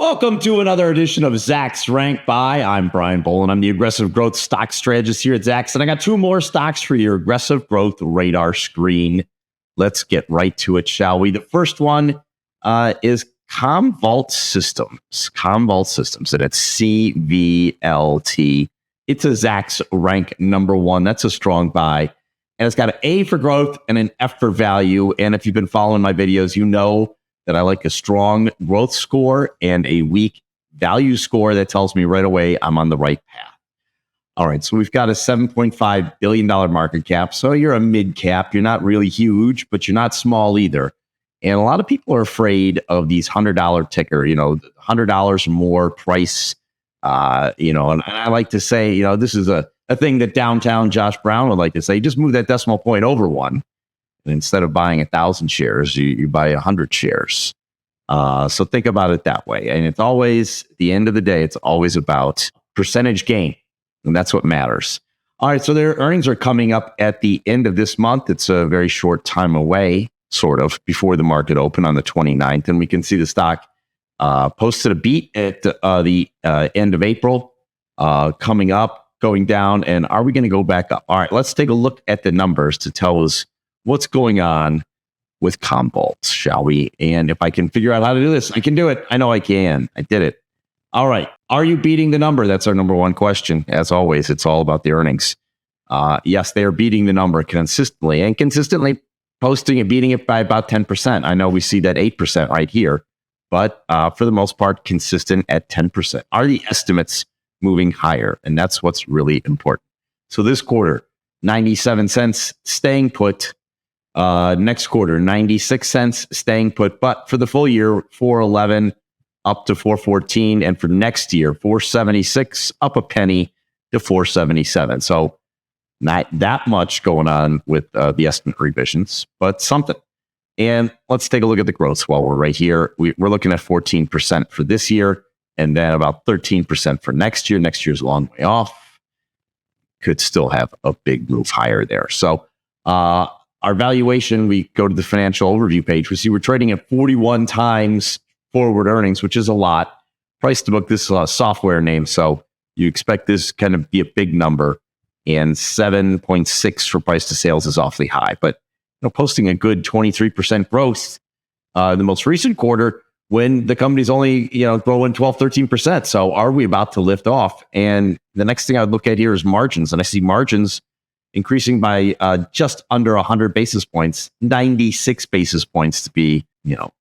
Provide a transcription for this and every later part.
Welcome to another edition of Zacks Rank Buy. I'm Brian Boland. I'm the aggressive growth stock strategist here at Zacks, and I got two more stocks for your aggressive growth radar screen. Let's get right to it, shall we? The first one is CommVault Systems. CommVault Systems, and it's CVLT. It's a Zacks rank number one. That's a strong buy. And it's got an A for growth and an F for value. And if you've been following my videos, you know that I like a strong growth score and a weak value score that tells me right away I'm on the right path. All right, so we've got a $7.5 billion market cap. So you're a mid cap. You're not really huge, but you're not small either. And a lot of people are afraid of these $100 ticker, $100 more price, and I like to say, this is a thing that downtown Josh Brown would like to say, just move that decimal point over one. And instead of buying 1,000 shares, you buy 100 shares. So think about it that way. And it's always, at the end of the day, it's always about percentage gain. And that's what matters. All right, so their earnings are coming up at the end of this month. It's a very short time away, sort of, before the market open on the 29th. And we can see the stock posted a beat at the end of April, coming up, going down. And are we going to go back up? All right, let's take a look at the numbers to tell us what's going on with CommVault, shall we? And if I can figure out how to do this, I can do it. I know I can. I did it. All right. Are you beating the number? That's our number one question. As always, it's all about the earnings. Yes, they are beating the number consistently and consistently posting and beating it by about 10%. I know we see that 8% right here, but for the most part, consistent at 10%. Are the estimates moving higher? And that's what's really important. So this quarter, 97 cents staying put. Next quarter, 96 cents staying put. But for the full year, 411 up to 414. And for next year, 476 up a penny to 477. So not that much going on with the estimate revisions, but something. And let's take a look at the growth while we're right here. We're looking at 14% for this year and then about 13% for next year. Next year's a long way off. Could still have a big move higher there. So, our valuation, we go to the financial overview page. We see we're trading at 41 times forward earnings, which is a lot. Price to book, this is a software name, so you expect this kind of be a big number. And 7.6 for price to sales is awfully high. But posting a good 23% growth the most recent quarter when the company's only growing 12, 13%. So are we about to lift off? And the next thing I would look at here is margins. And I see margins increasing by just under 100 basis points, 96 basis points to be,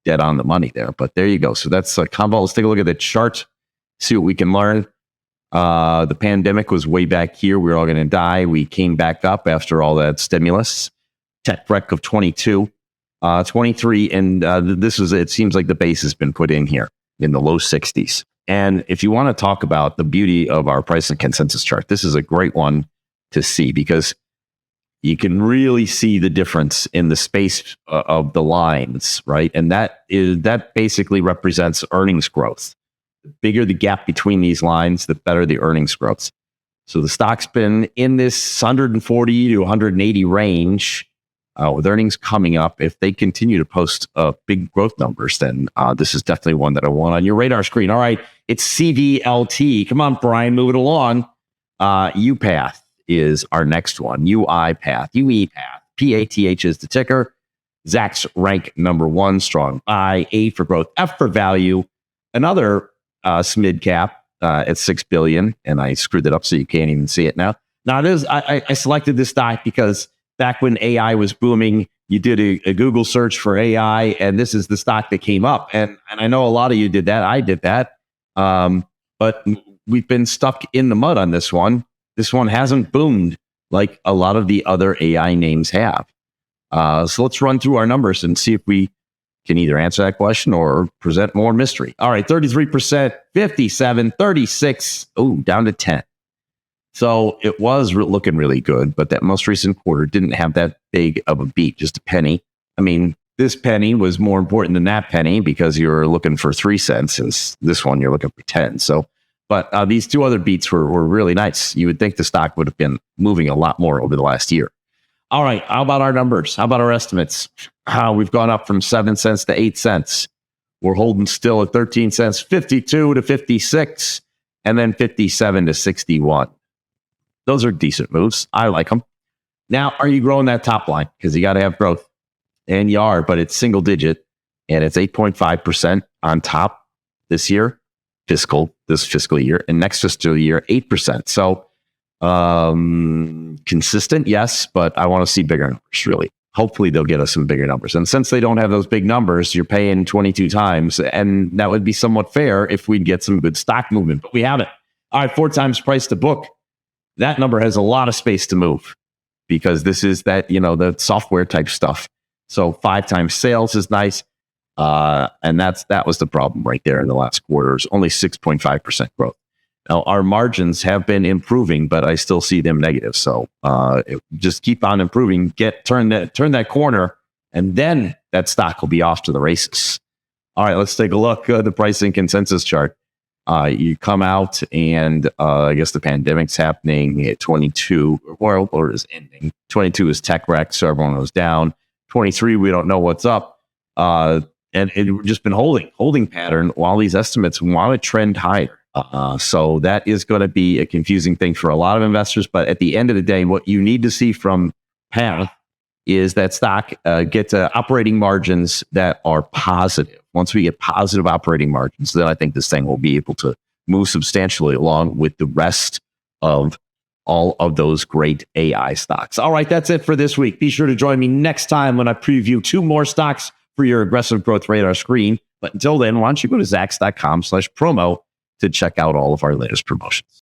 dead on the money there. But there you go. So that's CommVault. Let's take a look at the chart, see what we can learn. The pandemic was way back here. We were all going to die. We came back up after all that stimulus. Tech wreck of 22, 23. And it seems like the base has been put in here in the low 60s. And if you want to talk about the beauty of our price and consensus chart, this is a great one to see because you can really see the difference in the space of the lines, right? And that basically represents earnings growth. The bigger the gap between these lines, the better the earnings growth. So the stock's been in this 140 to 180 range with earnings coming up. If they continue to post big growth numbers, then this is definitely one that I want on your radar screen. All right, it's CVLT. Come on, Brian, move it along. UiPath is our next one. UiPath. PATH is the ticker. Zacks rank number one, strong buy. A for growth, F for value. Another SMID cap at $6 billion, and I screwed it up so you can't even see it now. Now, I selected this stock because back when AI was booming, you did a Google search for AI, and this is the stock that came up. And I know a lot of you did that. I did that. But we've been stuck in the mud on this one. This one hasn't boomed like a lot of the other AI names have. So let's run through our numbers and see if we can either answer that question or present more mystery. All right, 33%, 57, 36, down to 10. So it was looking really good, but that most recent quarter didn't have that big of a beat, just a penny. I mean, this penny was more important than that penny because you're looking for 3 cents, and this one you're looking for 10. So, but these two other beats were really nice. You would think the stock would have been moving a lot more over the last year. All right, how about our numbers? How about our estimates? We've gone up from 7 cents to 8 cents. we're holding still at 13 cents, 52 to 56, and then 57 to 61. Those are decent moves. I like them. Now, are you growing that top line? Because you got to have growth. And you are, but it's single digit, and it's 8.5% on top this year, this fiscal year, and next fiscal year, 8%. So consistent, yes, but I want to see bigger numbers, really. Hopefully they'll get us some bigger numbers. And since they don't have those big numbers, you're paying 22 times, and that would be somewhat fair if we'd get some good stock movement, but we haven't. All right, 4 times price to book. That number has a lot of space to move because this is that, the software type stuff. So 5 times sales is nice. And that was the problem right there in the last quarter. It's only 6.5% growth. Now, our margins have been improving, but I still see them negative. So just keep on improving, turn that corner, and then that stock will be off to the races. All right, let's take a look at the pricing consensus chart. You come out, and I guess the pandemic's happening at 22, or is ending. 22 is tech wreck, so everyone was down. 23, we don't know what's up. And it's just been holding pattern while these estimates want to trend higher. So that is going to be a confusing thing for a lot of investors. But at the end of the day, what you need to see from Path is that stock get to operating margins that are positive. Once we get positive operating margins, then I think this thing will be able to move substantially along with the rest of all of those great AI stocks. All right, that's it for this week. Be sure to join me next time when I preview 2 more stocks for your aggressive growth radar screen. But until then, why don't you go to zacks.com/promo to check out all of our latest promotions.